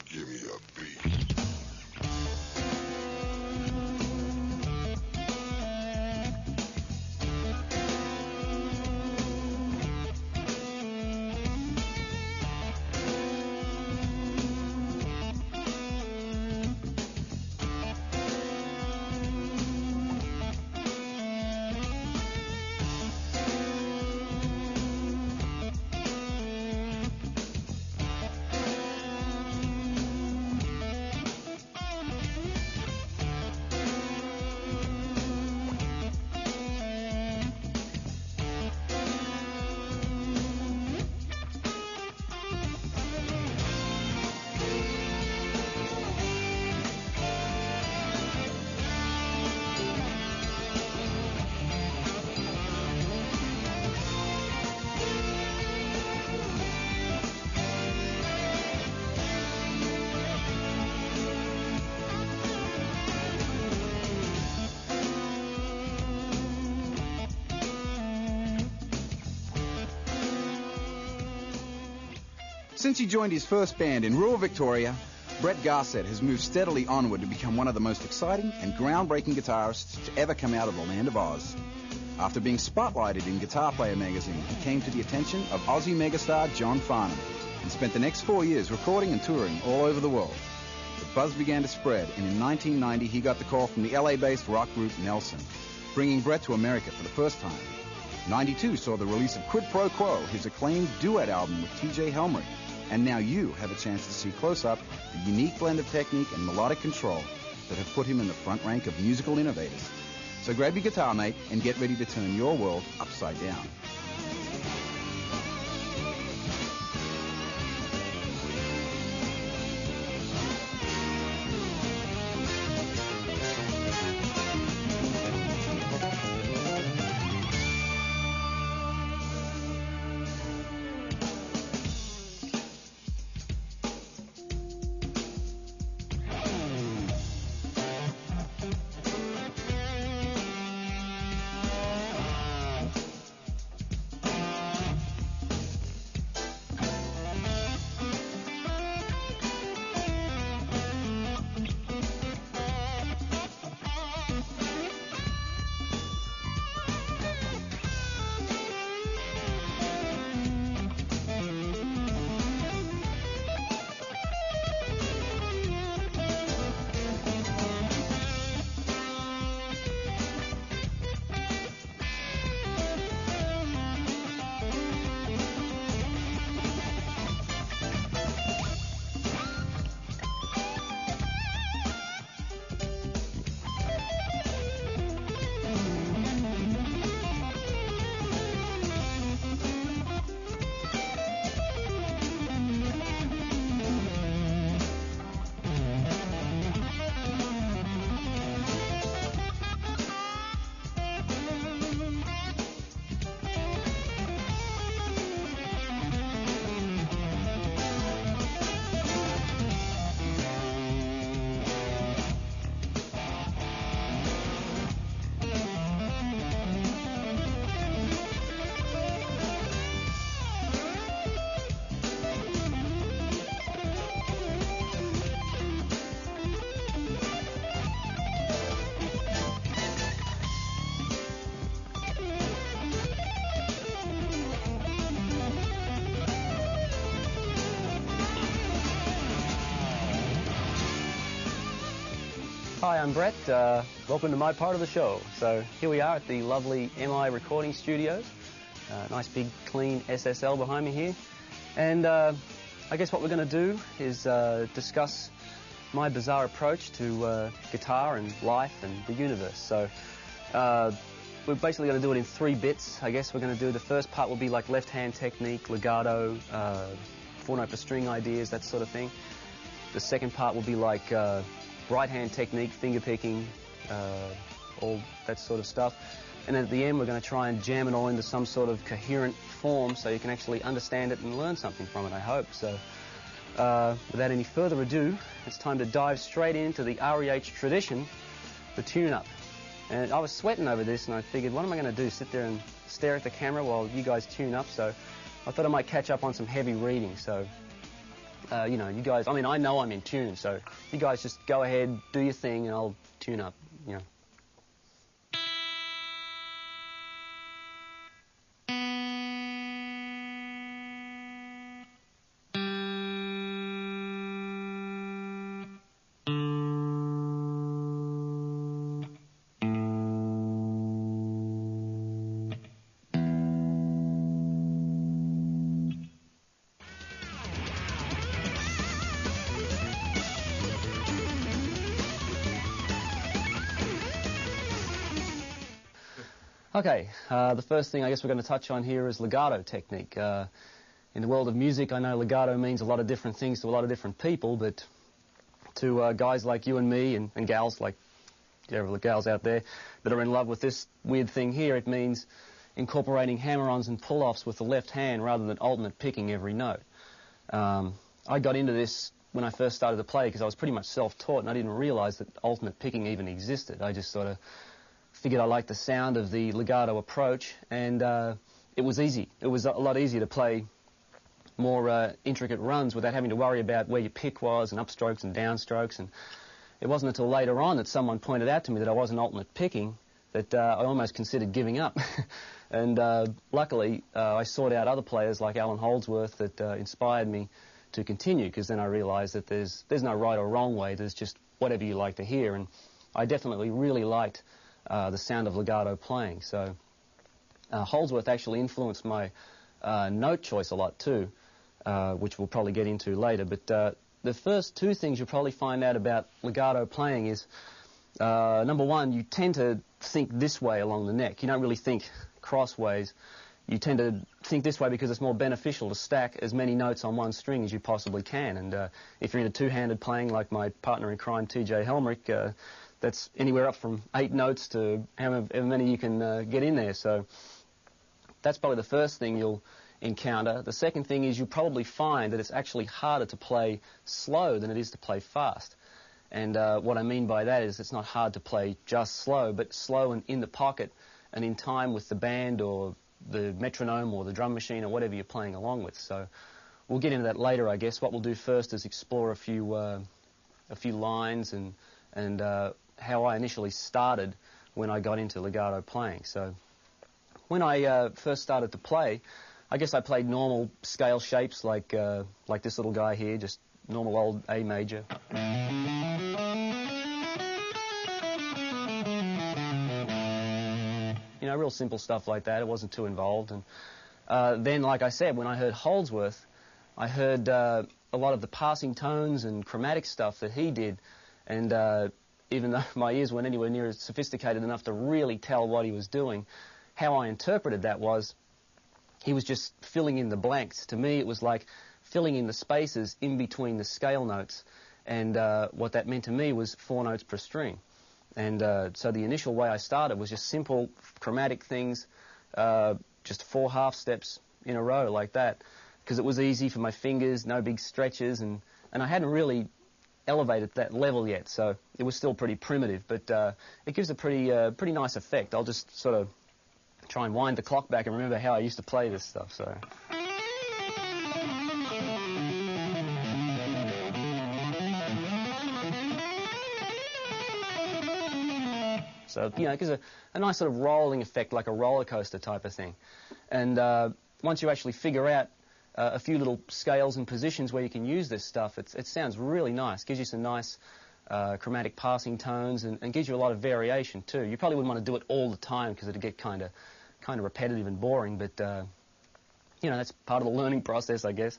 give me a beat. Since he joined his first band in rural Victoria, Brett GARSED has moved steadily onward to become one of the most exciting and groundbreaking guitarists to ever come out of the land of Oz. After being spotlighted in Guitar Player magazine, he came to the attention of Aussie megastar John Farnham and spent the next 4 years recording and touring all over the world. The buzz began to spread, and in 1990 he got the call from the LA-based rock group Nelson, bringing Brett to America for the first time. 92 saw the release of Quid Pro Quo, his acclaimed duet album with T.J. Helmrich. And now you have a chance to see close up the unique blend of technique and melodic control that have put him in the front rank of musical innovators. So grab your guitar, mate, and get ready to turn your world upside down. Hi, I'm Brett. Welcome to my part of the show. So here we are at the lovely MI recording studios. Nice big clean SSL behind me here. And I guess what we're going to do is discuss my bizarre approach to guitar and life and the universe. So we're basically going to do it in 3 bits. I guess we're going to do the first part will be like left-hand technique, legato, 4-note per string ideas, that sort of thing. The second part will be like right-hand technique, finger picking, all that sort of stuff. And then at the end, we're going to try and jam it all into some sort of coherent form so you can actually understand it and learn something from it, I hope. So without any further ado, it's time to dive straight into the REH tradition, the tune-up. And I was sweating over this, and I figured, what am I going to do, sit there and stare at the camera while you guys tune up? So I thought I might catch up on some heavy reading. So you know, you guys, I mean, I know I'm in tune, so you guys just go ahead, do your thing, and I'll tune up, you know. Okay, the first thing I guess we're going to touch on here is legato technique. In the world of music, I know legato means a lot of different things to a lot of different people, but to guys like you and me and gals like the gals out there that are in love with this weird thing here, it means incorporating hammer-ons and pull-offs with the left hand rather than alternate picking every note. I got into this when I first started to play because I was pretty much self-taught and I didn't realize that alternate picking even existed. I just sort of figured I liked the sound of the legato approach, and it was easy. It was a lot easier to play more intricate runs without having to worry about where your pick was and upstrokes and downstrokes. And it wasn't until later on that someone pointed out to me that I wasn't alternate picking that I almost considered giving up. And luckily, I sought out other players like Alan Holdsworth that inspired me to continue, because then I realized that there's no right or wrong way. There's just whatever you like to hear. And I definitely really liked the sound of legato playing. So Holdsworth actually influenced my note choice a lot too, which we'll probably get into later. But the first two things you'll probably find out about legato playing is, number one, you tend to think this way along the neck. You don't really think crossways. You tend to think this way because it's more beneficial to stack as many notes on one string as you possibly can. And if you're into two-handed playing like my partner in crime, T.J. Helmrich, that's anywhere up from 8 notes to however many you can get in there. So that's probably the first thing you'll encounter. The second thing is you'll probably find that it's actually harder to play slow than it is to play fast. And what I mean by that is it's not hard to play just slow, but slow and in the pocket and in time with the band or the metronome or the drum machine or whatever you're playing along with. So we'll get into that later, I guess. What we'll do first is explore a few lines and how I initially started when I got into legato playing. So when I first started to play, I guess I played normal scale shapes like this little guy here, just normal old A major. You know, real simple stuff like that. It wasn't too involved. And then, like I said, when I heard Holdsworth, I heard a lot of the passing tones and chromatic stuff that he did. And even though my ears weren't anywhere near as sophisticated enough to really tell what he was doing, how I interpreted that was he was just filling in the blanks. To me, it was like filling in the spaces in between the scale notes. And what that meant to me was 4 notes per string. And so the initial way I started was just simple chromatic things, just 4 half steps in a row like that, because it was easy for my fingers, no big stretches, and I hadn't really elevated that level yet, so it was still pretty primitive, but it gives a pretty nice effect. I'll just sort of try and wind the clock back and remember how I used to play this stuff. So, you know, it gives a nice sort of rolling effect, like a roller coaster type of thing. And once you actually figure out a few little scales and positions where you can use this stuff, it sounds really nice. Gives you some nice chromatic passing tones and gives you a lot of variation too. You probably wouldn't want to do it all the time because it'd get kind of repetitive and boring, but you know, that's part of the learning process, I guess.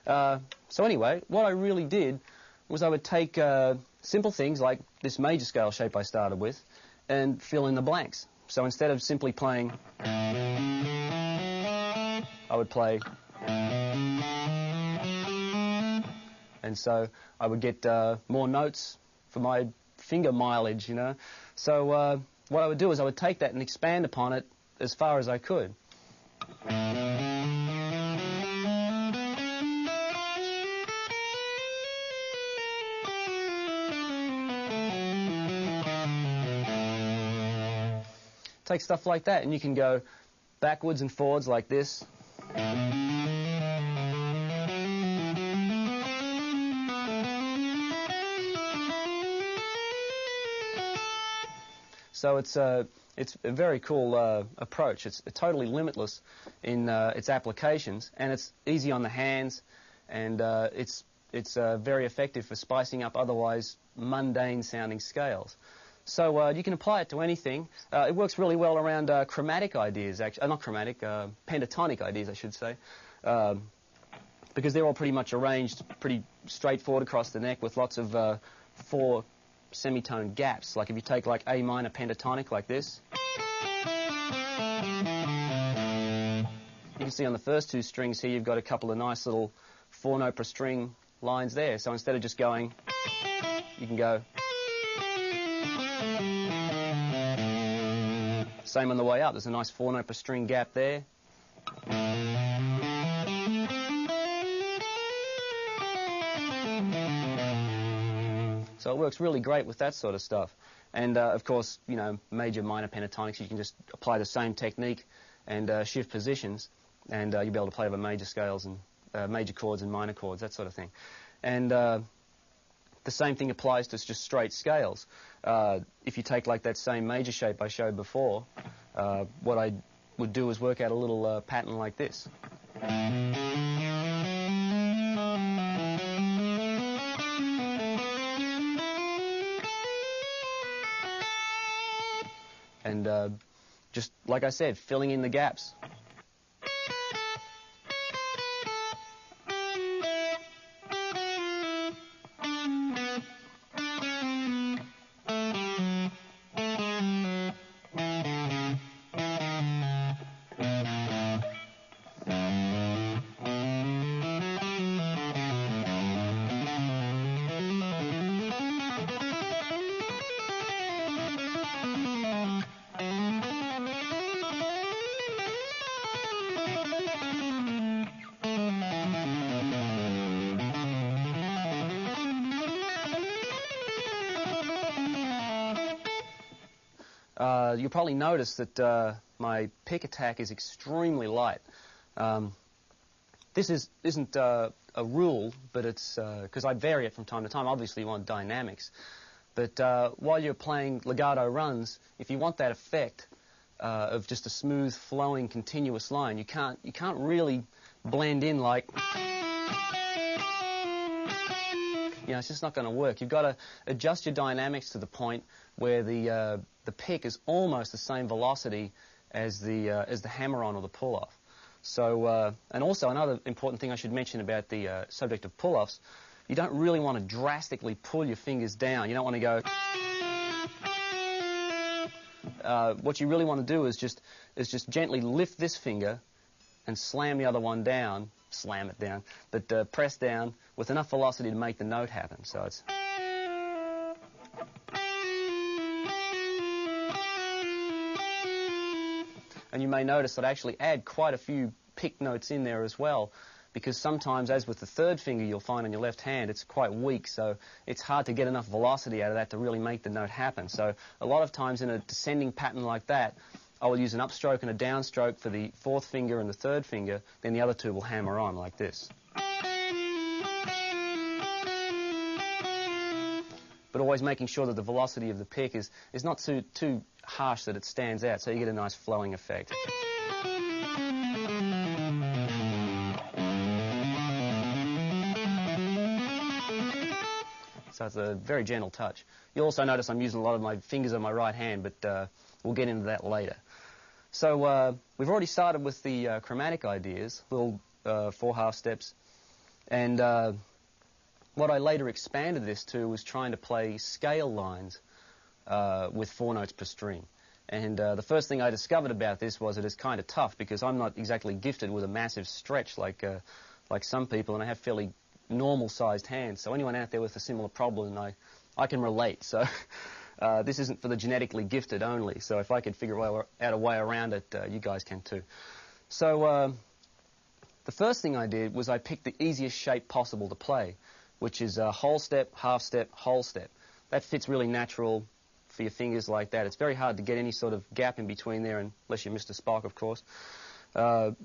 So anyway, what I really did was I would take simple things like this major scale shape I started with and fill in the blanks. So instead of simply playing, I would play, and so I would get more notes for my finger mileage, you know. So what I would do is I would take that and expand upon it as far as I could. Take stuff like that, and you can go backwards and forwards like this. So it's a very cool approach. It's totally limitless in its applications, and it's easy on the hands, and it's very effective for spicing up otherwise mundane-sounding scales. So you can apply it to anything. It works really well around chromatic ideas, actually. Not chromatic, pentatonic ideas, I should say, because they're all pretty much arranged pretty straightforward across the neck with lots of 4 semitone gaps. Like if you take like A minor pentatonic like this, you can see on the first 2 strings here you've got a couple of nice little 4-note per string lines there. So instead of just going, you can go. Same on the way up. There's a nice 4-note per string gap there. So it works really great with that sort of stuff. And of course, you know, major, minor pentatonics, you can just apply the same technique and shift positions, and you'll be able to play over major scales and major chords and minor chords, that sort of thing. And the same thing applies to just straight scales. If you take like that same major shape I showed before, what I would do is work out a little pattern like this. And just like I said, filling in the gaps. You'll probably notice that my pick attack is extremely light. This isn't a rule, but it's because I vary it from time to time. Obviously, you want dynamics. But while you're playing legato runs, if you want that effect of just a smooth, flowing, continuous line, you can't really blend in like... You know, it's just not going to work. You've got to adjust your dynamics to the point where the pick is almost the same velocity as the hammer-on or the pull-off. So, and also another important thing I should mention about the subject of pull-offs, you don't really want to drastically pull your fingers down. You don't want to go... what you really want to do is just gently lift this finger and slam the other one down, slam it down, but press down with enough velocity to make the note happen. So it's... And you may notice that I actually add quite a few pick notes in there as well, because sometimes, as with the third finger you'll find on your left hand, it's quite weak, so it's hard to get enough velocity out of that to really make the note happen. So a lot of times in a descending pattern like that, I will use an upstroke and a downstroke for the fourth finger and the third finger, then the other two will hammer on like this. But always making sure that the velocity of the pick is not too harsh that it stands out, so you get a nice flowing effect. So it's a very gentle touch. You'll also notice I'm using a lot of my fingers on my right hand, but we'll get into that later. So we've already started with the chromatic ideas, little 4 half steps, and what I later expanded this to was trying to play scale lines with 4 notes per string. And the first thing I discovered about this was that it's kind of tough because I'm not exactly gifted with a massive stretch like some people, and I have fairly normal-sized hands. So anyone out there with a similar problem, I can relate. So this isn't for the genetically gifted only. So if I could figure out a way around it, you guys can too. So the first thing I did was I picked the easiest shape possible to play, which is whole step, half step, whole step. That fits really natural for your fingers like that. It's very hard to get any sort of gap in between there, unless you're Mr. Spock, of course.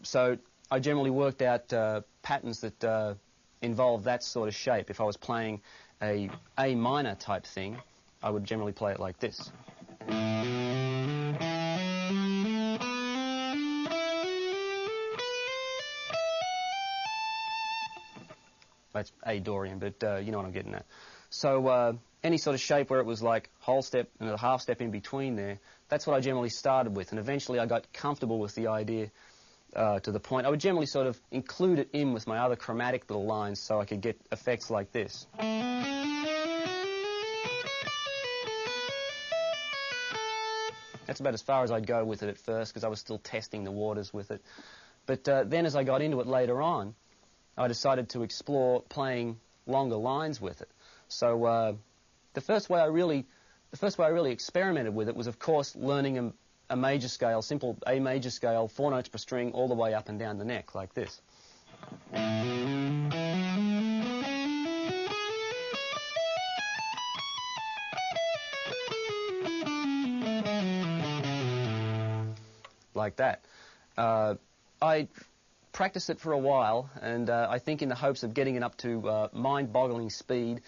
So I generally worked out patterns that involve that sort of shape. If I was playing a minor type thing, I would generally play it like this. that's A Dorian, but you know what I'm getting at. So any sort of shape where it was like whole step and a half step in between there, that's what I generally started with, and eventually I got comfortable with the idea to the point I would generally sort of include it in with my other chromatic little lines so I could get effects like this. That's about as far as I'd go with it at first because I was still testing the waters with it. But then as I got into it later on, I decided to explore playing longer lines with it. So the first way I really experimented with it was, of course, learning a major scale, simple A major scale, 4 notes per string, all the way up and down the neck, like this. Like that. I practiced it for a while, and I think in the hopes of getting it up to mind-boggling speed,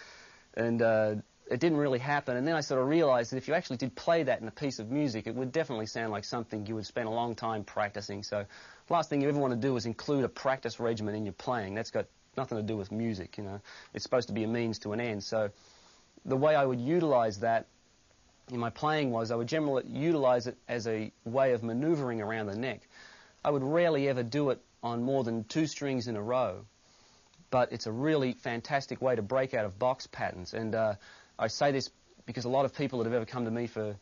and it didn't really happen. And then I sort of realized that if you actually did play that in a piece of music, it would definitely sound like something you would spend a long time practicing. So the last thing you ever want to do is include a practice regimen in your playing. That's got nothing to do with music, you know. It's supposed to be a means to an end. So the way I would utilize that in my playing was I would generally utilize it as a way of maneuvering around the neck. I would rarely ever do it on more than 2 strings in a row, but it's a really fantastic way to break out of box patterns. And I say this because a lot of people that have ever come to me for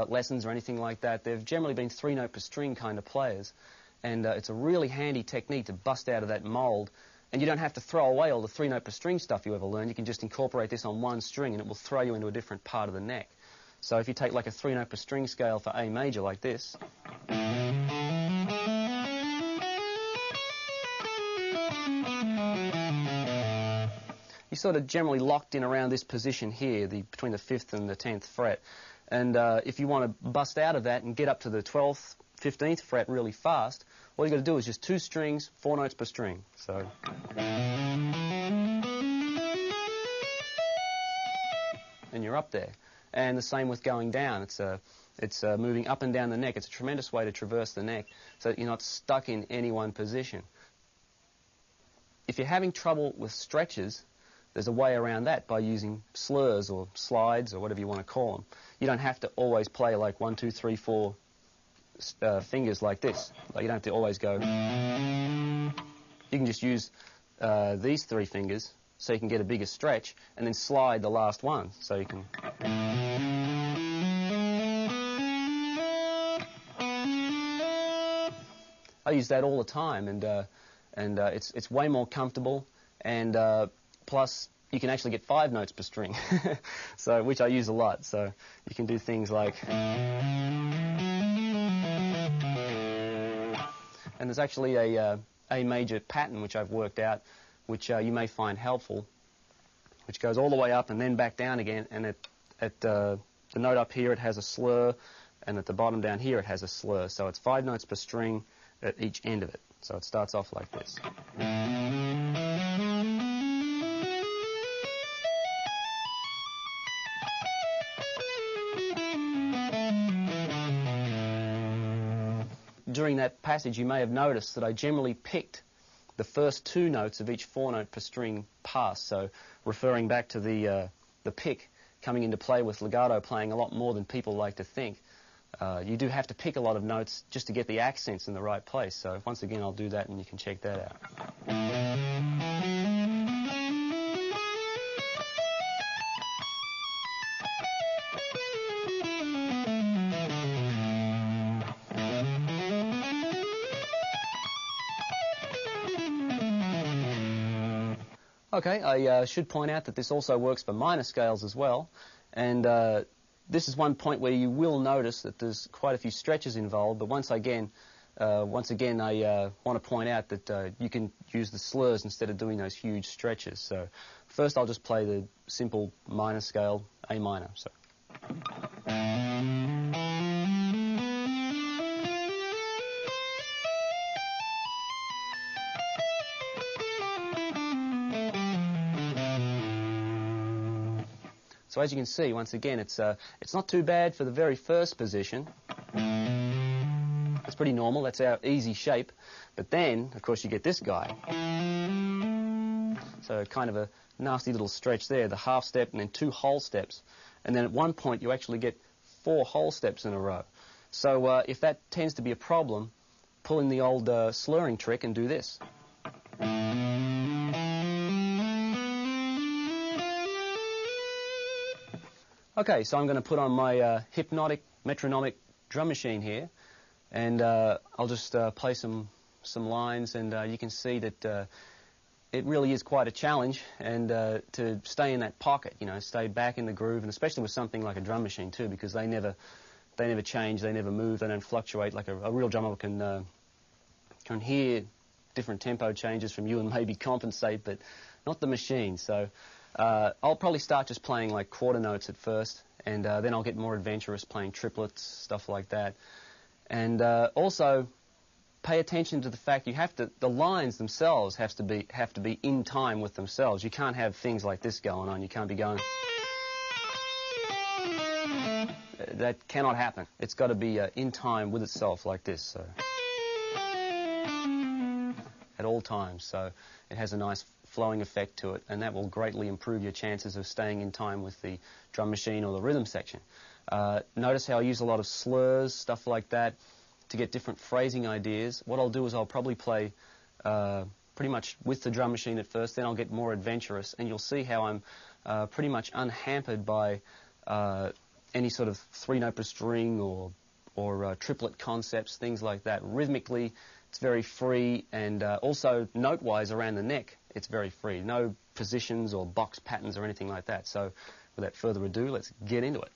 lessons or anything like that, they've generally been 3 note per string kind of players, and it's a really handy technique to bust out of that mold. And you don't have to throw away all the 3 note per string stuff you ever learned. You can just incorporate this on 1 string and it will throw you into a different part of the neck. So if you take like a 3 note per string scale for A major like this, you're sort of generally locked in around this position here, between the 5th and the 10th fret. And if you want to bust out of that and get up to the 12th, 15th fret really fast, all you've got to do is just 2 strings, 4 notes per string. So, and you're up there. And the same with going down. It's moving up and down the neck. It's a tremendous way to traverse the neck so that you're not stuck in any one position. If you're having trouble with stretches, there's a way around that by using slurs or slides or whatever you want to call them. You don't have to always play like 1, 2, 3, 4 fingers like this. Like you don't have to always go. You can just use these 3 fingers so you can get a bigger stretch, and then slide the last one so you can. I use that all the time, and it's way more comfortable, and plus you can actually get 5 notes per string, so which I use a lot. So you can do things like. And there's actually a major pattern which I've worked out, which you may find helpful, which goes all the way up and then back down again, and at the note up here it has a slur, and at the bottom down here it has a slur. So it's 5 notes per string at each end of it. So it starts off like this. During that passage you may have noticed that I generally picked the first 2 notes of each 4 note per string pass, so referring back to the pick coming into play with legato playing a lot more than people like to think. You do have to pick a lot of notes just to get the accents in the right place, so once again I'll do that and you can check that out. Okay, I should point out that this also works for minor scales as well, and this is one point where you will notice that there's quite a few stretches involved, but once again I want to point out that you can use the slurs instead of doing those huge stretches. So first I'll just play the simple minor scale, A minor. So. So as you can see, once again, it's not too bad for the very first position. It's pretty normal. That's our easy shape. But then, of course, you get this guy. So So kind of a nasty little stretch there, the half step and then 2 whole steps. And then at one point you actually get 4 whole steps in a row. So if that tends to be a problem, pull in the old slurring trick and do this. Okay, so I'm going to put on my hypnotic metronomic drum machine here, and I'll just play some lines, and you can see that it really is quite a challenge, and to stay in that pocket, you know, stay back in the groove, and especially with something like a drum machine too, because they never change, they never move, they don't fluctuate. Like a real drummer can hear different tempo changes from you and maybe compensate, but not the machine. So I'll probably start just playing like quarter notes at first, and then I'll get more adventurous playing triplets, stuff like that. And also pay attention to the fact the lines themselves have to be in time with themselves. You can't have things like this going on. You can't be going. That cannot happen. It's got to be in time with itself like this. So at all times. So it has a nice flowing effect to it, and that will greatly improve your chances of staying in time with the drum machine or the rhythm section. Notice how I use a lot of slurs, stuff like that, to get different phrasing ideas. What I'll do is I'll probably play pretty much with the drum machine at first, then I'll get more adventurous, and you'll see how I'm pretty much unhampered by any sort of 3-note per string or triplet concepts, things like that. Rhythmically, it's very free, and also note-wise around the neck, it's very free. No positions or box patterns or anything like that. So without further ado, let's get into it.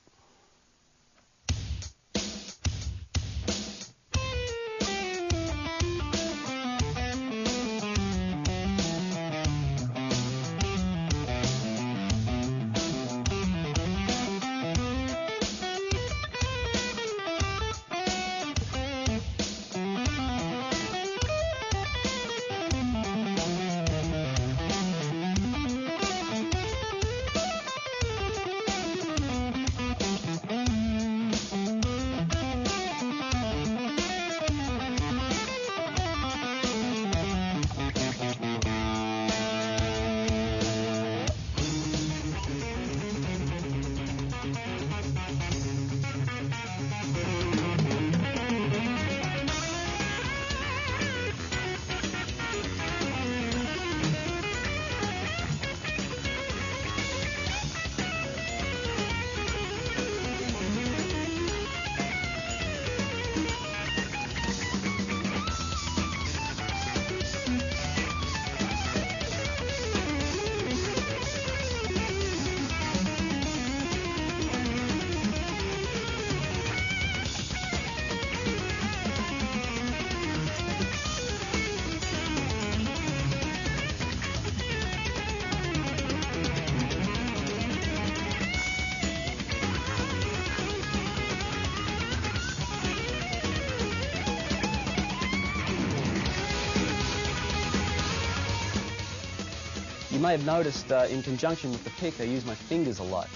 You may have noticed in conjunction with the pick, I use my fingers a lot.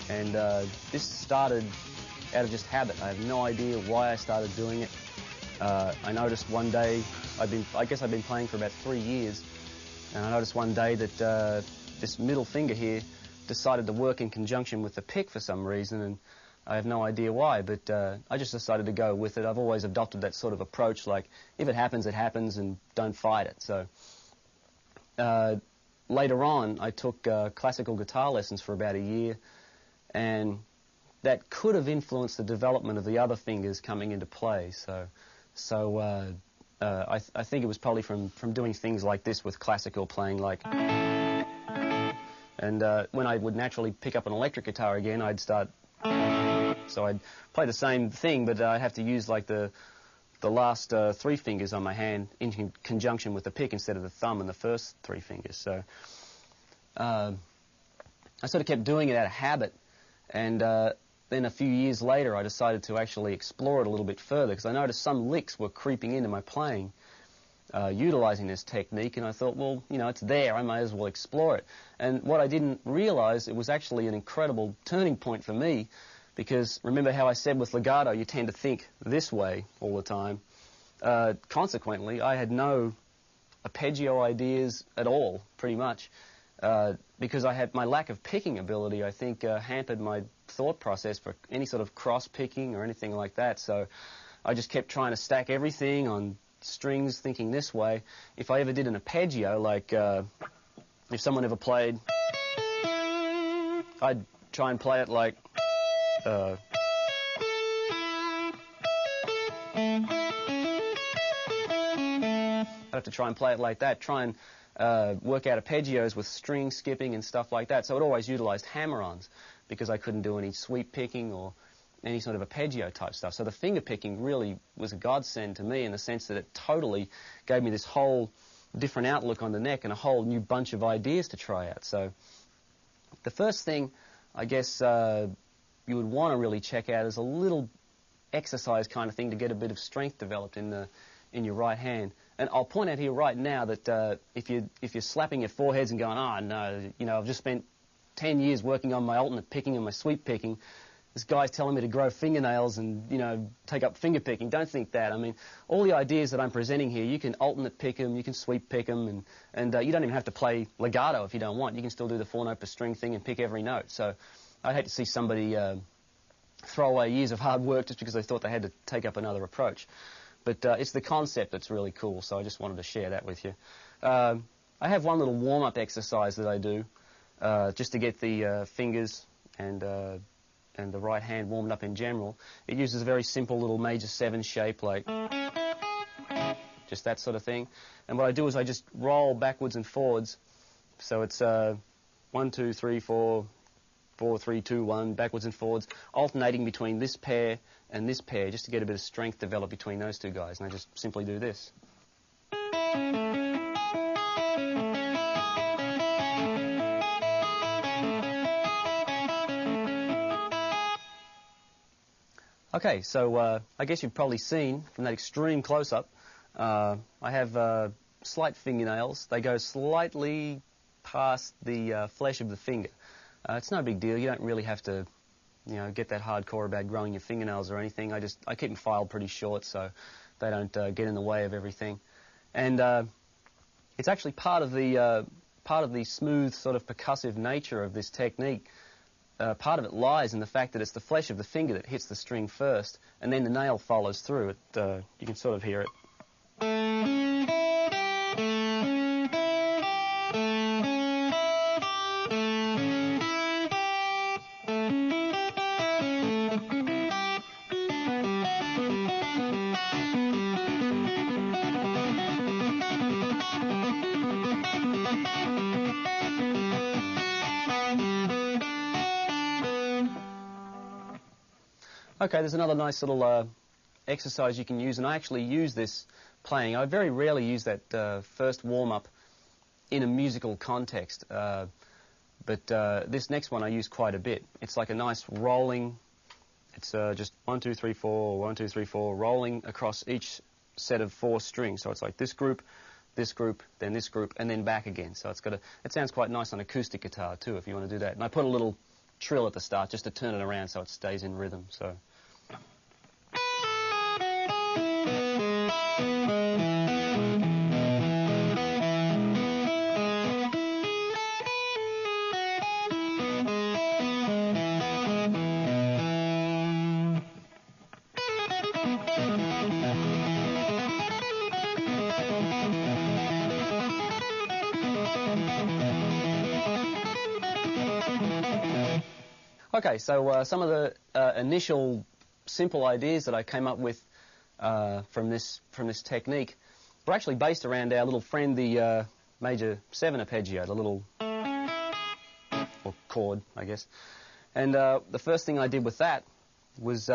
And this started out of just habit. I have no idea why I started doing it. I noticed one day, I guess I've been playing for about 3 years, and I noticed one day that this middle finger here decided to work in conjunction with the pick for some reason, and I have no idea why, but I just decided to go with it. I've always adopted that sort of approach, like, if it happens, and don't fight it. So later on, I took classical guitar lessons for about a year, and that could have influenced the development of the other fingers coming into play. So I think it was probably from doing things like this with classical playing, like, and when I would naturally pick up an electric guitar again, I'd start. So I'd play the same thing, but I'd have to use like the last 3 fingers on my hand in conjunction with the pick instead of the thumb and the first 3 fingers. So I sort of kept doing it out of habit, and then a few years later I decided to actually explore it a little bit further, because I noticed some licks were creeping into my playing utilizing this technique, and I thought, well, you know, it's there, I may as well explore it. And what I didn't realize, it was actually an incredible turning point for me, because remember how I said with legato you tend to think this way all the time. Consequently, I had no arpeggio ideas at all, pretty much. because I had my lack of picking ability, I think, hampered my thought process for any sort of cross picking or anything like that. So I just kept trying to stack everything on strings, thinking this way. If I ever did an arpeggio, like if someone ever played, I'd try and play it like I'd have to try and play it like that, try and work out arpeggios with string skipping and stuff like that. So it always utilized hammer-ons because I couldn't do any sweep picking or any sort of arpeggio type stuff. So the finger picking really was a godsend to me in the sense that it totally gave me this whole different outlook on the neck and a whole new bunch of ideas to try out. So the first thing, I guess, you would want to really check out is a little exercise kind of thing to get a bit of strength developed in your right hand. And I'll point out here right now that if you're slapping your foreheads and going, oh no, you know, I've just spent 10 years working on my alternate picking and my sweep picking, this guy's telling me to grow fingernails and, you know, take up finger picking. Don't think that. I mean, all the ideas that I'm presenting here, you can alternate pick them, you can sweep pick them, and you don't even have to play legato if you don't want. You can still do the 4-note per string thing and pick every note. So I'd hate to see somebody throw away years of hard work just because they thought they had to take up another approach. But it's the concept that's really cool, so I just wanted to share that with you. I have one little warm-up exercise that I do just to get the fingers and the right hand warmed up in general. It uses a very simple little major 7 shape, like just that sort of thing. And what I do is I just roll backwards and forwards. So it's 1, 2, 3, 4, 4, 3, 2, 1, backwards and forwards, alternating between this pair and this pair just to get a bit of strength developed between those two guys. And I just simply do this. Okay, so I guess you've probably seen from that extreme close-up, I have slight fingernails. They go slightly past the flesh of the finger. It's no big deal. You don't really have to, you know, get that hardcore about growing your fingernails or anything. I keep them filed pretty short so they don't get in the way of everything. And it's actually part of the smooth sort of percussive nature of this technique. Part of it lies in the fact that it's the flesh of the finger that hits the string first, and then the nail follows through. You can sort of hear it. Okay, there's another nice little exercise you can use, and I actually use this playing. I very rarely use that first warm-up in a musical context, but this next one I use quite a bit. It's like a nice rolling, it's just 1, 2, 3, 4, 1, 2, 3, 4, rolling across each set of 4 strings. So it's like this group, then this group, and then back again. So it sounds quite nice on acoustic guitar too, if you want to do that. And I put a little trill at the start just to turn it around so it stays in rhythm. So. Okay, so some of the initial simple ideas that I came up with from this technique were actually based around our little friend, the major 7 arpeggio, the little or chord, I guess. And the first thing I did with that was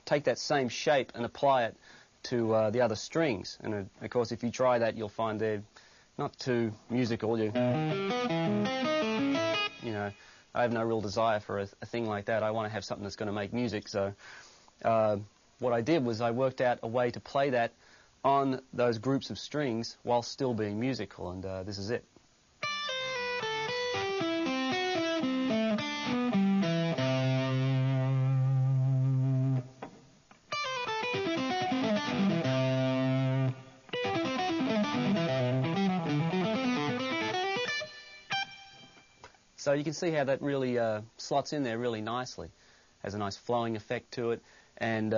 take that same shape and apply it to the other strings. And of course, if you try that, you'll find they're not too musical. You know. I have no real desire for a thing like that. I want to have something that's going to make music. So what I did was I worked out a way to play that on those groups of strings while still being musical, and this is it. So you can see how that really slots in there really nicely. Has a nice flowing effect to it, and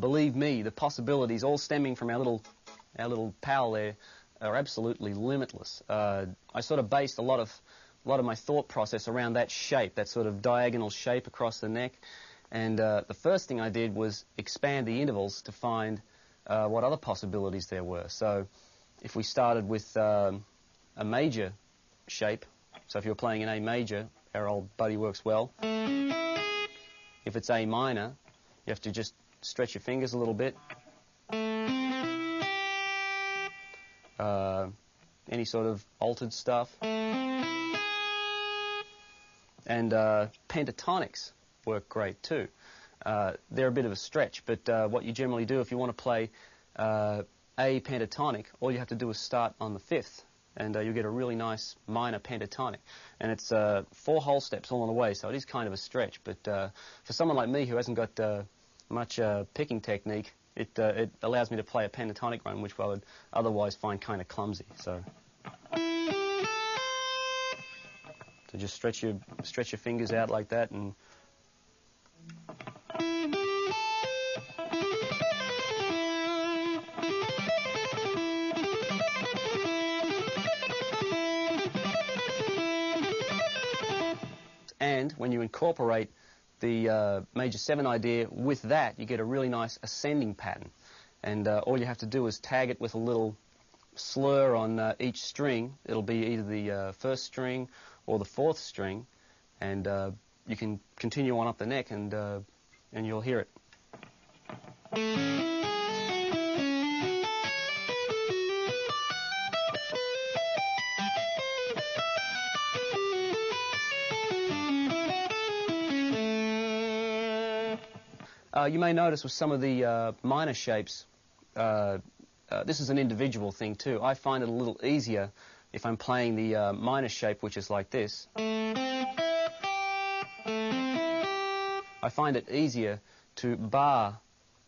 believe me, the possibilities all stemming from our little pal there are absolutely limitless. I sort of based a lot of my thought process around that shape, that sort of diagonal shape across the neck, and the first thing I did was expand the intervals to find what other possibilities there were. So if we started with a major shape, so if you're playing an A major, our old buddy works well. If it's A minor, you have to just stretch your fingers a little bit. Any sort of altered stuff. And pentatonics work great too. They're a bit of a stretch, but what you generally do if you want to play A pentatonic, all you have to do is start on the fifth, and you get a really nice minor pentatonic. And it's 4 whole steps all on the way, so it is kind of a stretch. But for someone like me who hasn't got much picking technique, it allows me to play a pentatonic run, which I would otherwise find kind of clumsy. So just stretch your fingers out like that, and when you incorporate the major 7 idea with that, you get a really nice ascending pattern. And all you have to do is tag it with a little slur on each string. It'll be either the first string or the 4th string, and you can continue on up the neck, and you'll hear it. You may notice with some of the minor shapes, this is an individual thing too. I find it a little easier if I'm playing the minor shape, which is like this. I find it easier to bar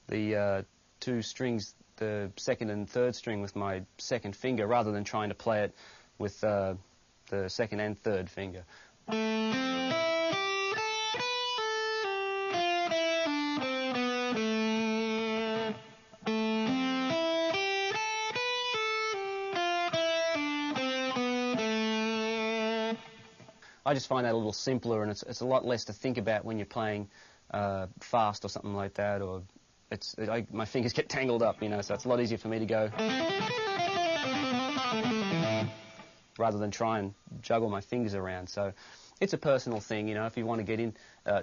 the 2 strings, the 2nd and 3rd string, with my 2nd finger, rather than trying to play it with the 2nd and 3rd finger. I just find that a little simpler, and it's a lot less to think about when you're playing fast or something like that, or my fingers get tangled up, you know, so it's a lot easier for me to go rather than try and juggle my fingers around. So it's a personal thing, you know. If you want to get in,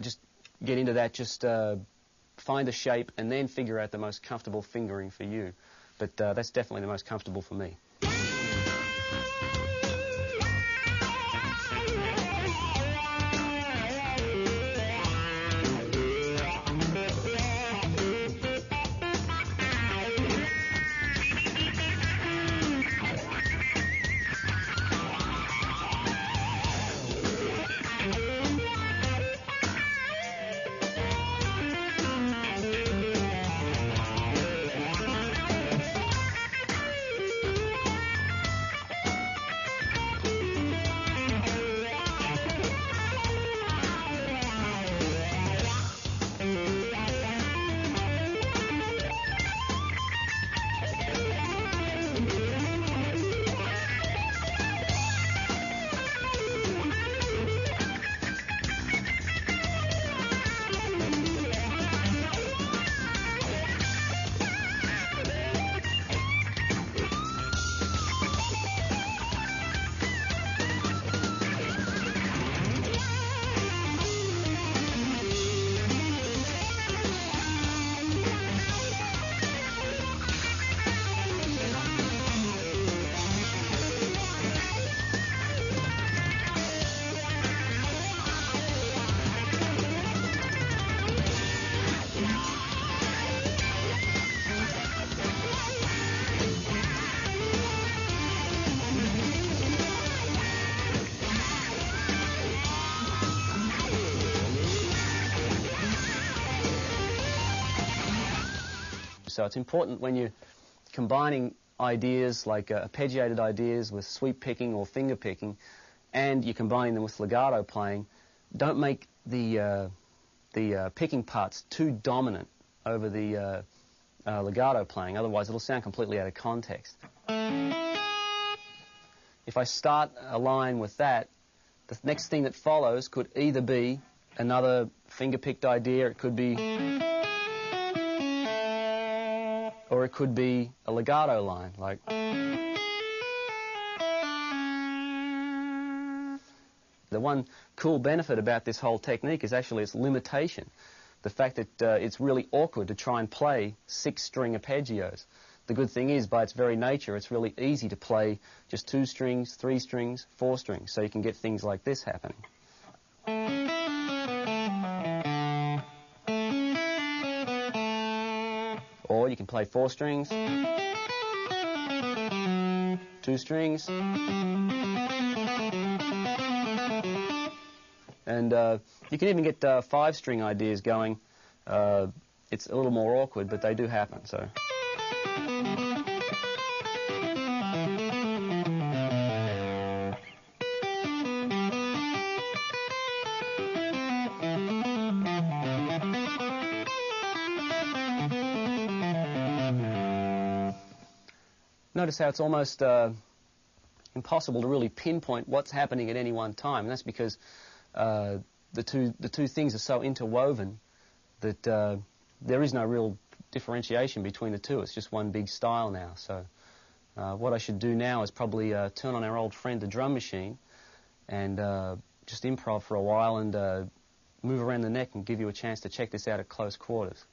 just get into that, just find a shape and then figure out the most comfortable fingering for you. But that's definitely the most comfortable for me. So it's important when you're combining ideas like arpeggiated ideas with sweep picking or finger picking, and you're combining them with legato playing, don't make the picking parts too dominant over the legato playing, otherwise it'll sound completely out of context. If I start a line with that, the next thing that follows could either be another finger-picked idea, it could be, or it could be a legato line, like. The one cool benefit about this whole technique is actually its limitation. The fact that it's really awkward to try and play 6-string arpeggios. The good thing is, by its very nature, it's really easy to play just 2 strings, 3 strings, 4 strings, so you can get things like this happening. Or you can play 4 strings, 2 strings, and you can even get 5-string ideas going. It's a little more awkward, but they do happen. So. Notice how it's almost impossible to really pinpoint what's happening at any one time, and that's because the two things are so interwoven that there is no real differentiation between the two. It's just one big style now. So what I should do now is probably turn on our old friend, the drum machine, and just improv for a while and move around the neck and give you a chance to check this out at close quarters.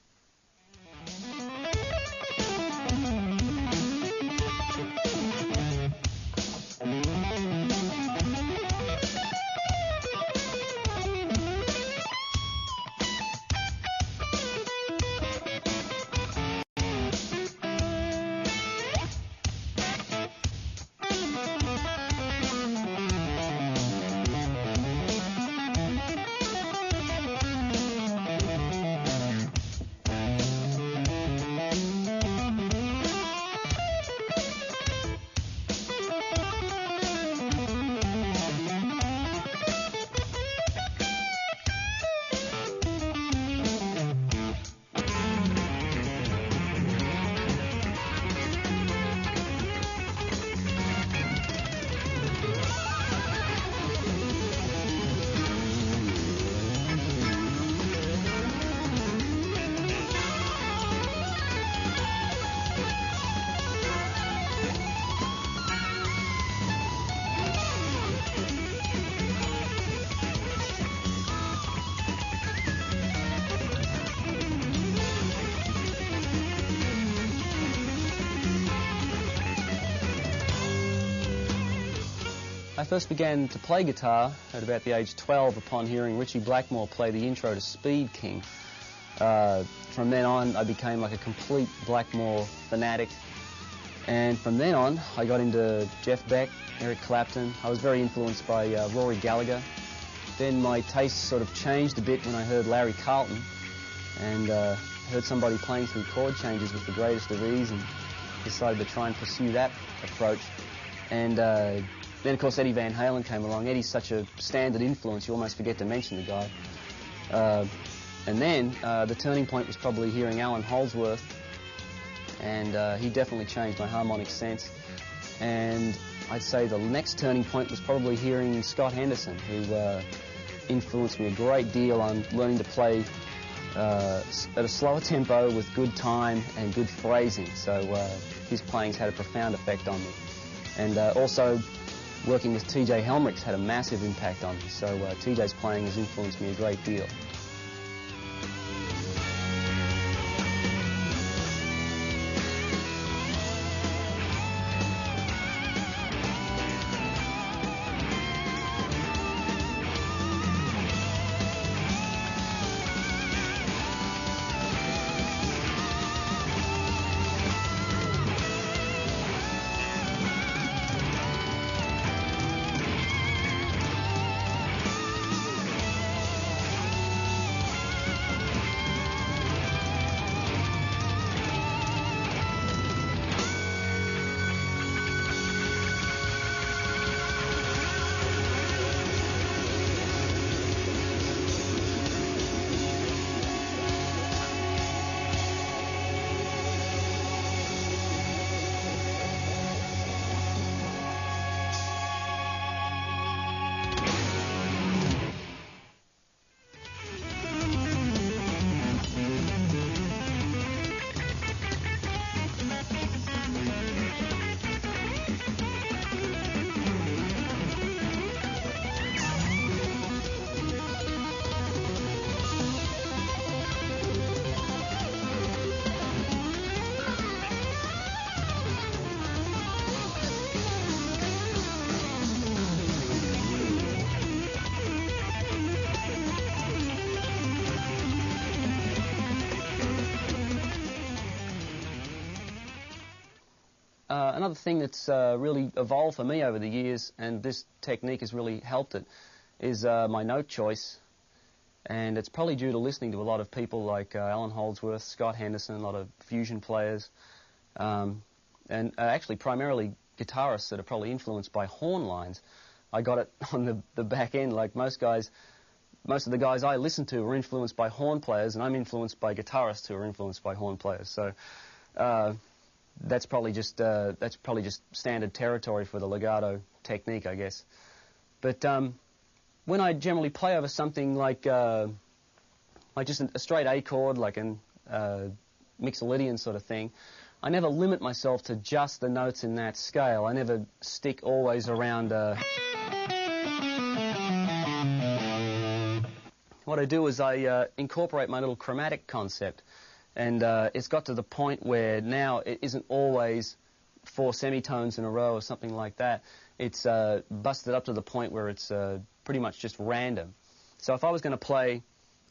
I first began to play guitar at about the age 12 upon hearing Ritchie Blackmore play the intro to Speed King. From then on, I became like a complete Blackmore fanatic. And from then on, I got into Jeff Beck, Eric Clapton. I was very influenced by Rory Gallagher. Then my taste sort of changed a bit when I heard Larry Carlton and heard somebody playing through chord changes with the greatest of ease and decided to try and pursue that approach. And then, of course, Eddie Van Halen came along. Eddie's such a standard influence, you almost forget to mention the guy. And then the turning point was probably hearing Alan Holdsworth, and he definitely changed my harmonic sense. And I'd say the next turning point was probably hearing Scott Henderson, who influenced me a great deal on learning to play at a slower tempo with good time and good phrasing. So his playing's had a profound effect on me. And also, working with T.J. Helmrich's had a massive impact on me. So T.J.'s playing has influenced me a great deal. another thing that's really evolved for me over the years, and this technique has really helped it, is my note choice. And it's probably due to listening to a lot of people like Alan Holdsworth, Scott Henderson, a lot of fusion players, and actually primarily guitarists that are probably influenced by horn lines. I got it on the back end, like most guys. Most of the guys I listen to are influenced by horn players, and I'm influenced by guitarists who are influenced by horn players. So that's probably just standard territory for the legato technique, I guess. But when I generally play over something like just a straight A chord, like an Mixolydian sort of thing, I never limit myself to just the notes in that scale. I never stick always around. What I do is I incorporate my little chromatic concept, and it's got to the point where now it isn't always 4 semitones in a row or something like that. It's busted up to the point where it's pretty much just random. So if I was going to play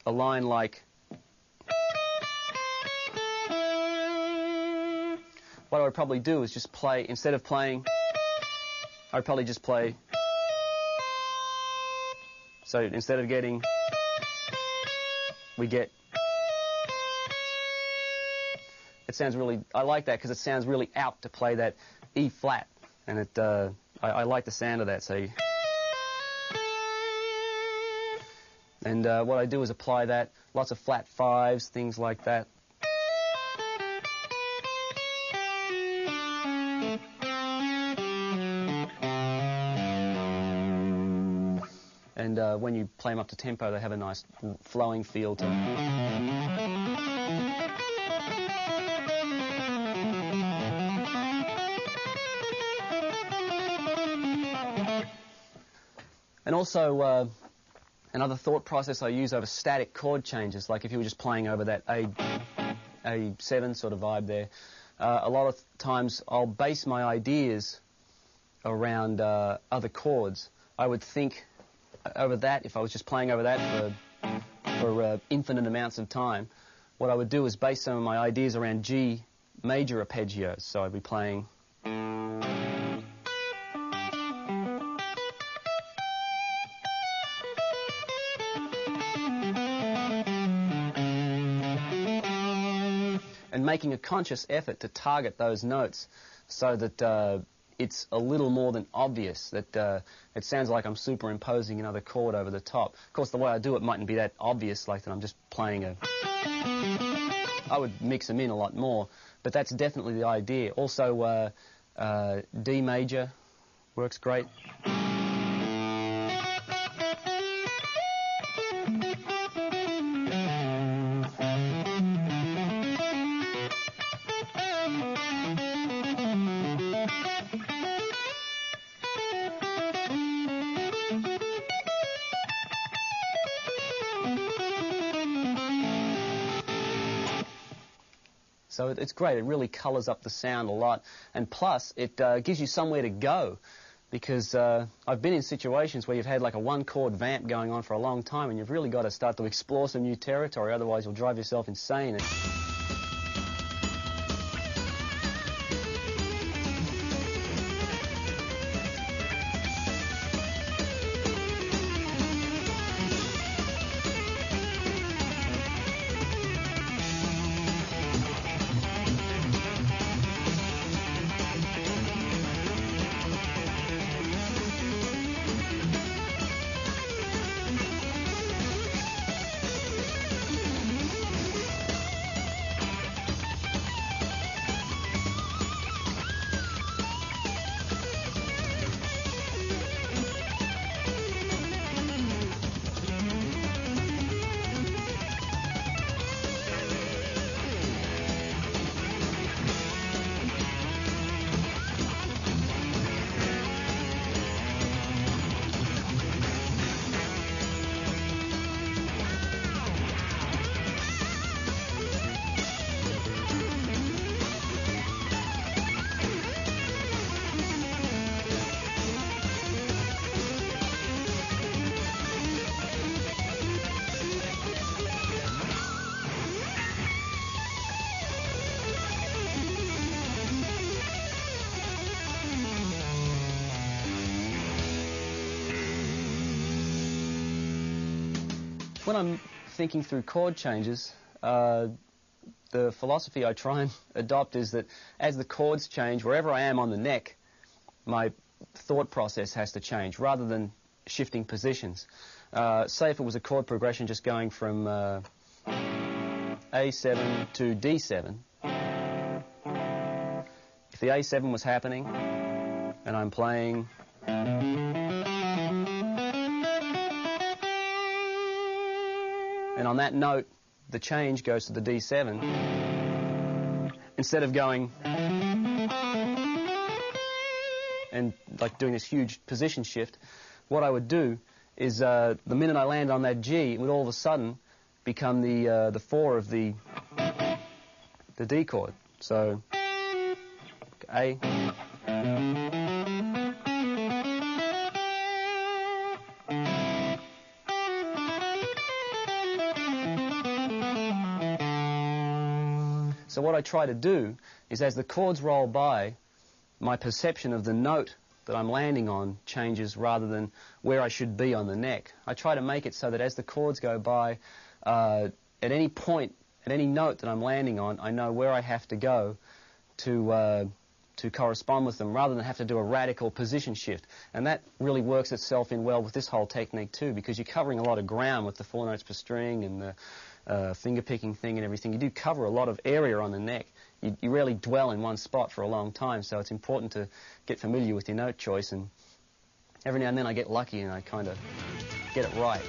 a line like, what I would probably do is just play, instead of playing, I would probably just play. So instead of getting, we get. It sounds really, I like that because it sounds really out to play that E flat, and it, I like the sound of that. So, and what I do is apply that, lots of flat fives, things like that. And when you play them up to tempo, they have a nice flowing feel to them. And also, another thought process I use over static chord changes, like if you were just playing over that A7 sort of vibe there, a lot of times I'll base my ideas around other chords. I would think over that, if I was just playing over that for infinite amounts of time, what I would do is base some of my ideas around G major arpeggios. So I'd be playing. And making a conscious effort to target those notes so that it's a little more than obvious, that it sounds like I'm superimposing another chord over the top. Of course, the way I do it mightn't be that obvious, like that I'm just playing a. I would mix them in a lot more, but that's definitely the idea. Also, D major works great. So it's great. It really colours up the sound a lot. And plus, it gives you somewhere to go. Because I've been in situations where you've had like a one-chord vamp going on for a long time, and you've really got to start to explore some new territory, otherwise you'll drive yourself insane. when I'm thinking through chord changes, the philosophy I try and adopt is that as the chords change, wherever I am on the neck, my thought process has to change rather than shifting positions. Say if it was a chord progression just going from A7 to D7. If the A7 was happening and I'm playing and on that note the change goes to the D7, instead of going and like doing this huge position shift, what I would do is the minute I land on that G, it would all of a sudden become the 4 of the D chord. So A. So what I try to do is as the chords roll by, my perception of the note that I'm landing on changes rather than where I should be on the neck. I try to make it so that as the chords go by, at any point, at any note that I'm landing on, I know where I have to go to correspond with them rather than have to do a radical position shift. And that really works itself in well with this whole technique too, because you're covering a lot of ground with the 4 notes per string and the finger picking thing and everything. You do cover a lot of area on the neck. You rarely dwell in one spot for a long time, so it's important to get familiar with your note choice, and every now and then I get lucky and I kind of get it right.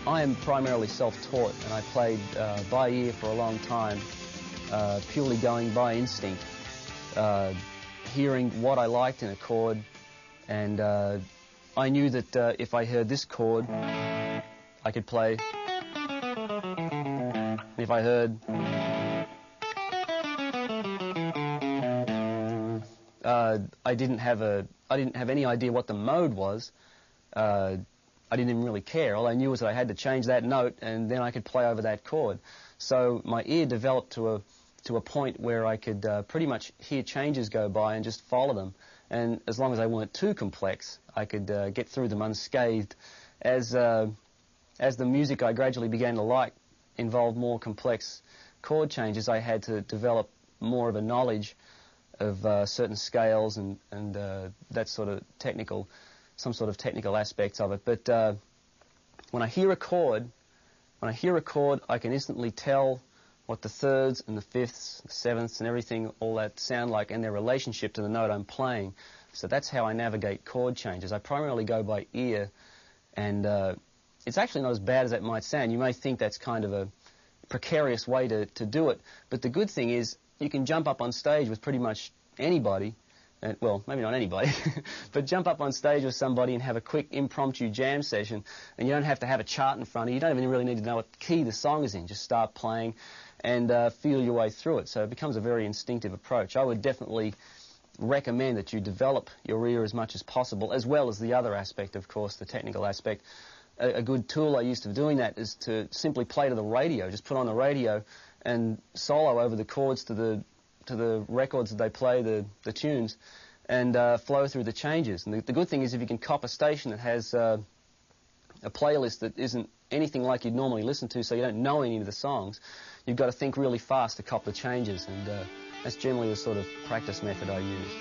I am primarily self-taught, and I played by ear for a long time, purely going by instinct, hearing what I liked in a chord, and I knew that if I heard this chord, I could play. If I heard I didn't have any idea what the mode was. I didn't even really care. All I knew was that I had to change that note, and then I could play over that chord. So my ear developed to a point where I could pretty much hear changes go by and just follow them. And as long as they weren't too complex, I could get through them unscathed. As the music I gradually began to like involved more complex chord changes, I had to develop more of a knowledge of certain scales and that sort of technical. Some sort of technical aspects of it. But when I hear a chord, I can instantly tell what the thirds and the fifths, the sevenths and everything, all that sound like and their relationship to the note I'm playing. So that's how I navigate chord changes. I primarily go by ear, and it's actually not as bad as that might sound. You may think that's kind of a precarious way to do it, but the good thing is you can jump up on stage with pretty much anybody. Well, maybe not anybody, but jump up on stage with somebody and have a quick impromptu jam session, and you don't have to have a chart in front of you. You don't even really need to know what key the song is in. Just start playing and feel your way through it. So it becomes a very instinctive approach. I would definitely recommend that you develop your ear as much as possible, as well as the other aspect, of course, the technical aspect. A good tool I used for doing that is to simply play to the radio. Just put on the radio and solo over the chords to the records that they play, the tunes, and flow through the changes. And the good thing is if you can cop a station that has a playlist that isn't anything like you'd normally listen to, so you don't know any of the songs, you've got to think really fast to cop the changes, and that's generally the sort of practice method I use.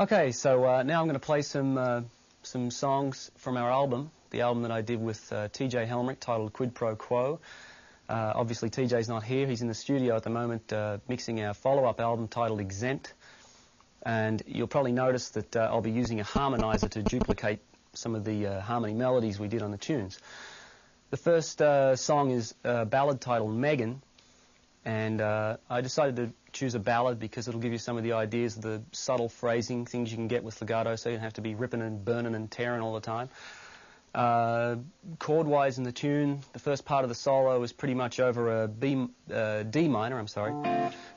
Okay, so now I'm going to play some songs from our album, the album that I did with T.J. Helmrich, titled Quid Pro Quo. Obviously, T.J.'s not here. He's in the studio at the moment mixing our follow-up album titled Exempt. And you'll probably notice that I'll be using a harmonizer to duplicate some of the harmony melodies we did on the tunes. The first song is a ballad titled Megan, and I decided to choose a ballad because it'll give you some of the ideas of the subtle phrasing, things you can get with legato, so you don't have to be ripping and burning and tearing all the time. Chord-wise in the tune, the first part of the solo is pretty much over a D minor,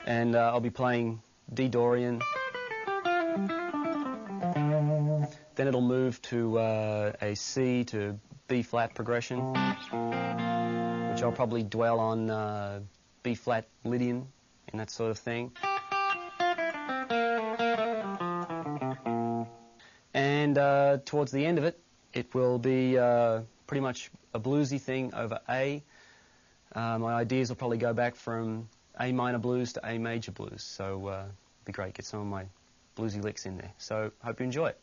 and I'll be playing D Dorian. Then it'll move to a C to B flat progression, which I'll probably dwell on B flat Lydian and that sort of thing. And towards the end of it, it will be pretty much a bluesy thing over A. My ideas will probably go back from A minor blues to A major blues, so it'll be great, get some of my bluesy licks in there. So hope you enjoy it.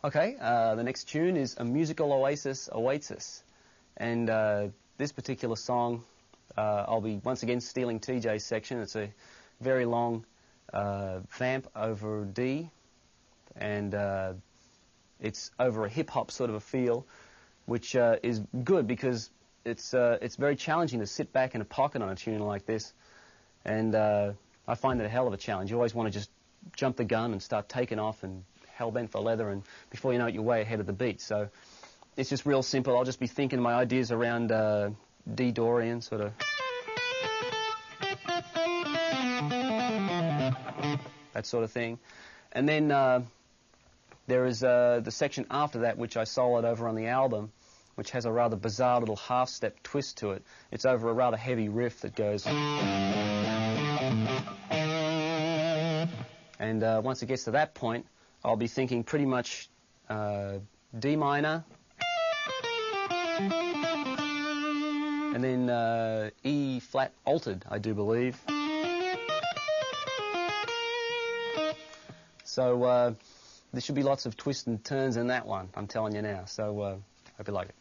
Okay, the next tune is A Musical Oasis Awaits Us. And this particular song, I'll be once again stealing TJ's section. It's a very long vamp over D, and it's over a hip-hop sort of a feel, which is good because it's very challenging to sit back in a pocket on a tune like this. And I find it a hell of a challenge. You always want to just jump the gun and start taking off and hell-bent for leather, and before you know it, you're way ahead of the beat. So it's just real simple. I'll just be thinking my ideas around D Dorian, sort of that sort of thing. And then there is the section after that, which I soloed over on the album, which has a rather bizarre little half-step twist to it. It's over a rather heavy riff that goes... And once it gets to that point, I'll be thinking pretty much D minor, and then E flat altered, I do believe. So there should be lots of twists and turns in that one, I'm telling you now. So hope you like it.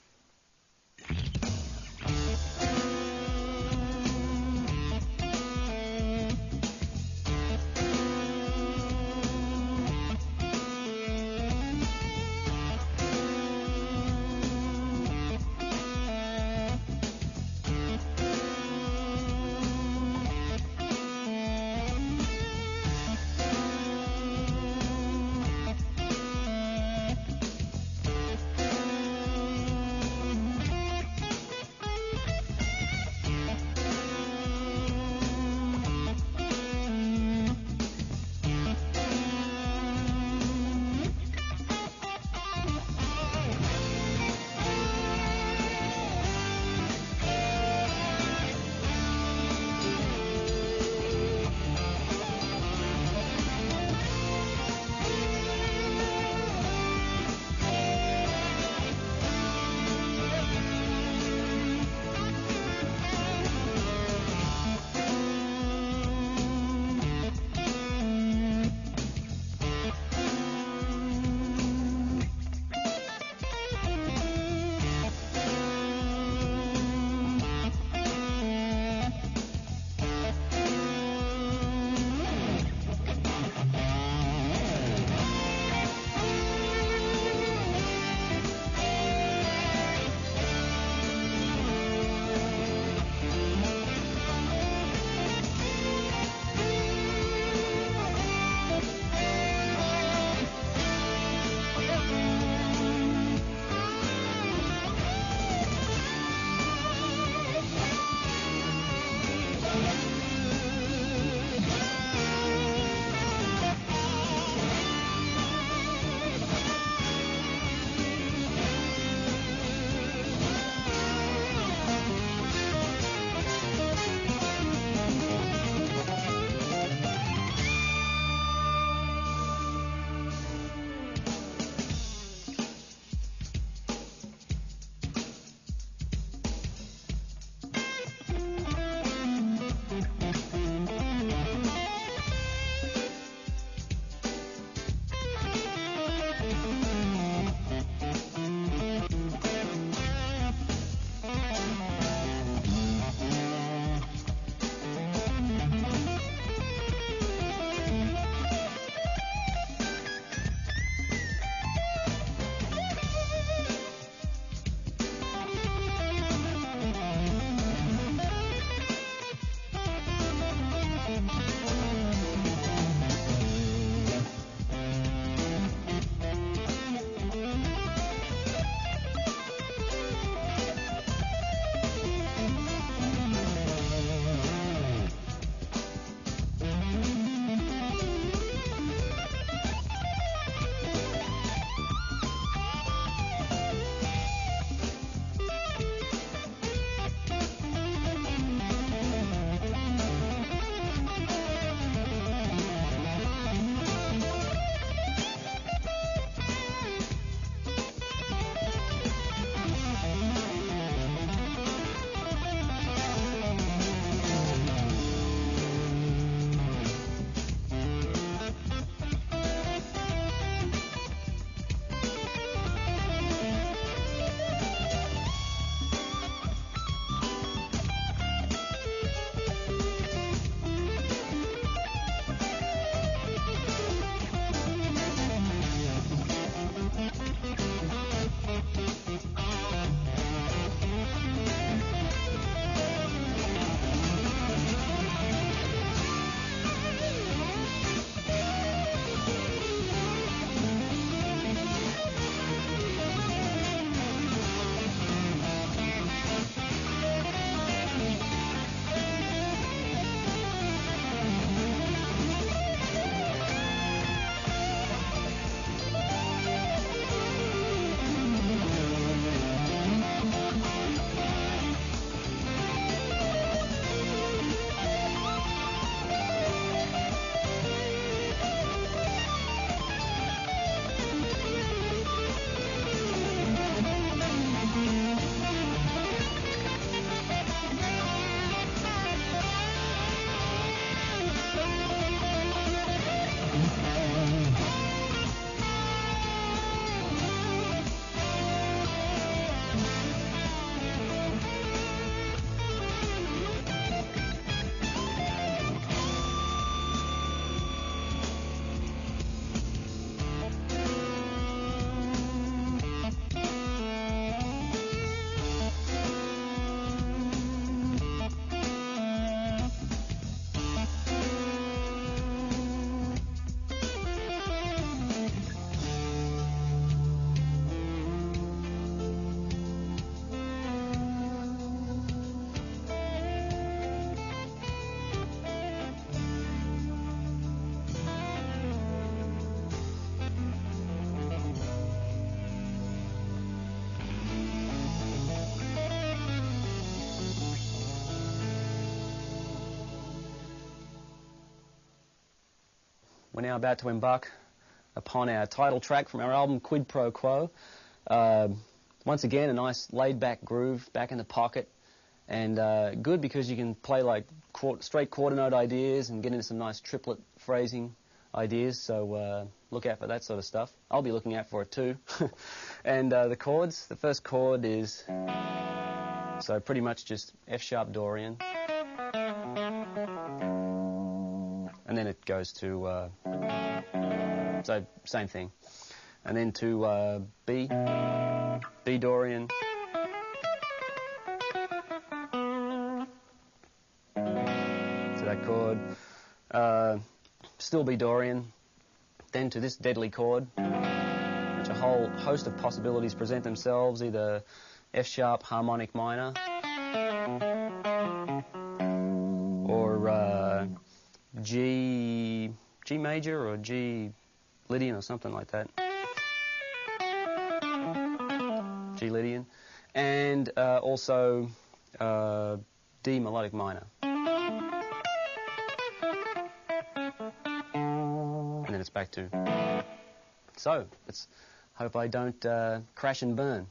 we're now about to embark upon our title track from our album Quid Pro Quo. Once again, a nice laid-back groove, back in the pocket, and good because you can play like straight quarter note ideas and get into some nice triplet phrasing ideas, so look out for that sort of stuff. I'll be looking out for it too. And the chords, the first chord is, so pretty much just F-sharp Dorian, and then it goes to, so same thing, and then to B Dorian, to that chord, still B Dorian, then to this deadly chord, which a whole host of possibilities present themselves, either F-sharp harmonic minor, or G major, or G Lydian, or something like that. G Lydian, and also D melodic minor. And then it's back to. So, let's hope I don't crash and burn.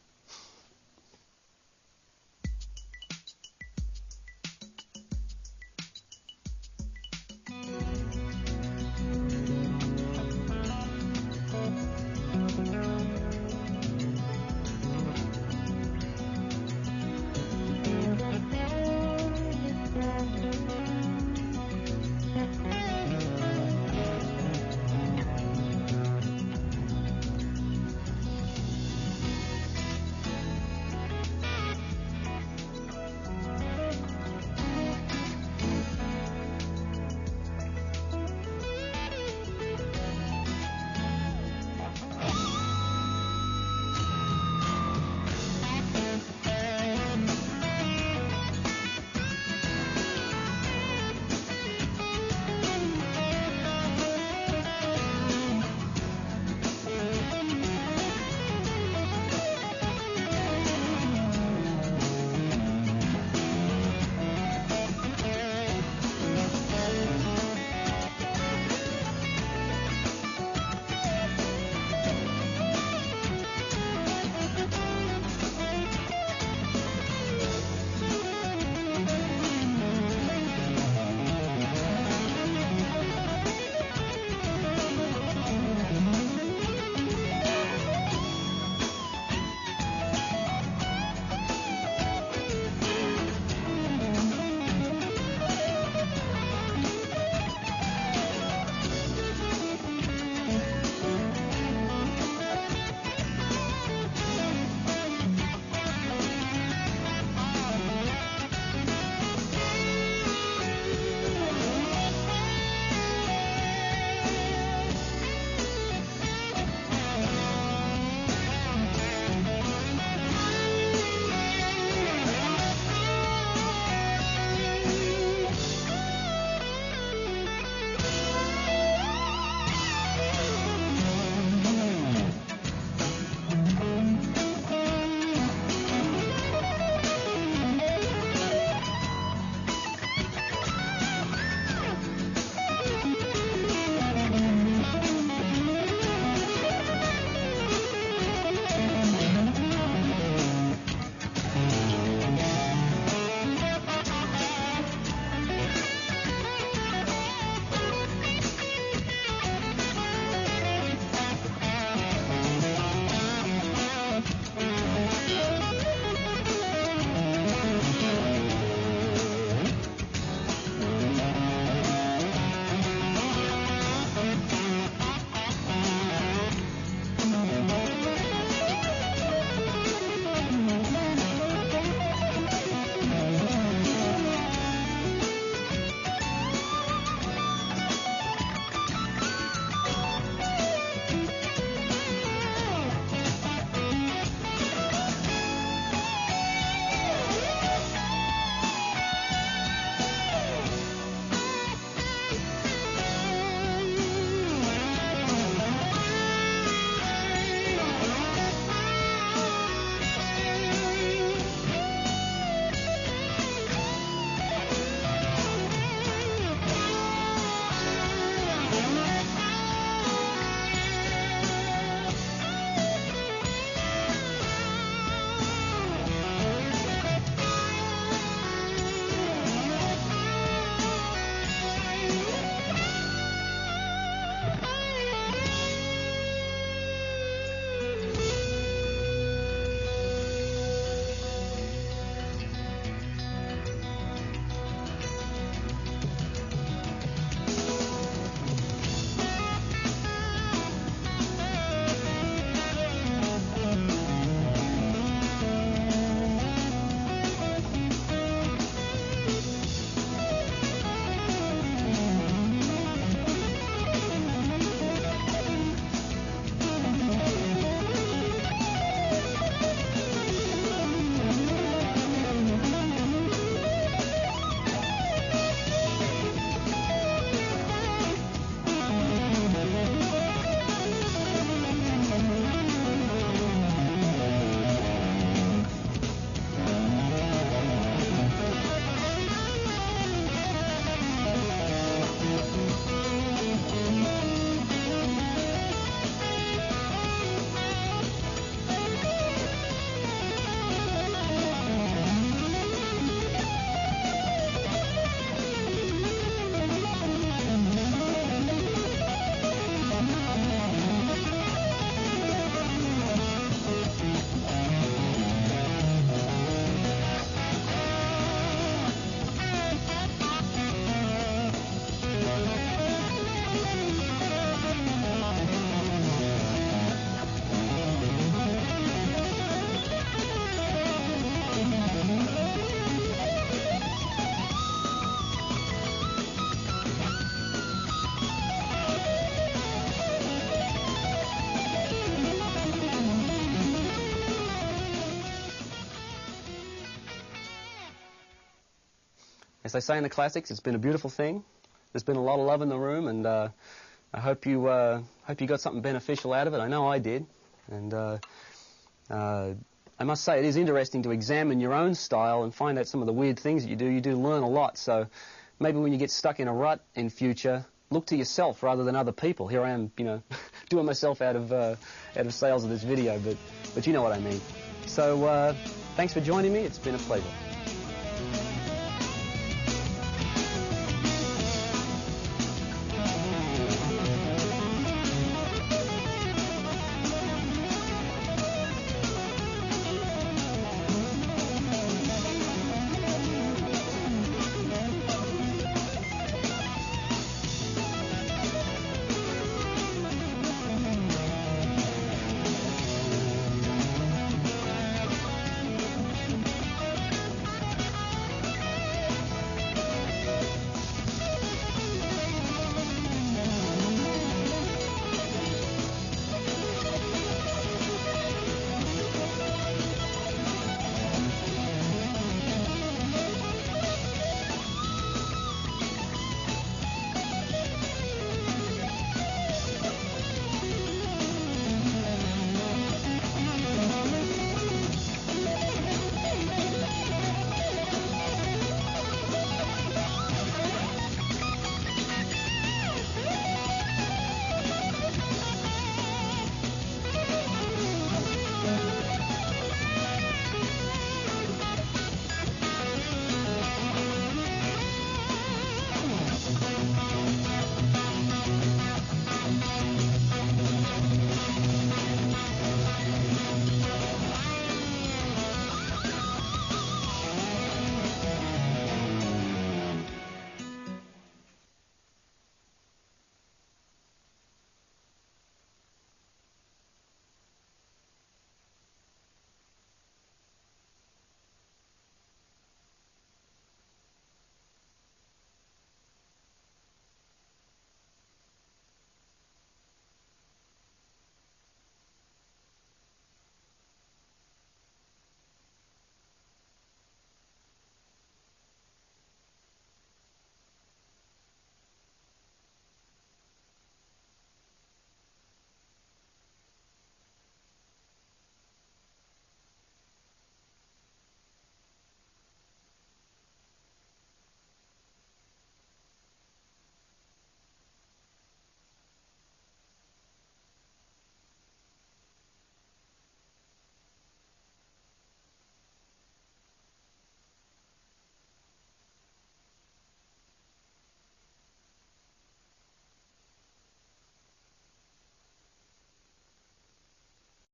as they say in the classics, it's been a beautiful thing. There's been a lot of love in the room, and I hope you got something beneficial out of it. I know I did. And I must say, it is interesting to examine your own style and find out some of the weird things that you do. You do learn a lot. So maybe when you get stuck in a rut in future, look to yourself rather than other people. Here I am, you know, doing myself out of sales of this video, but you know what I mean. So thanks for joining me. It's been a pleasure.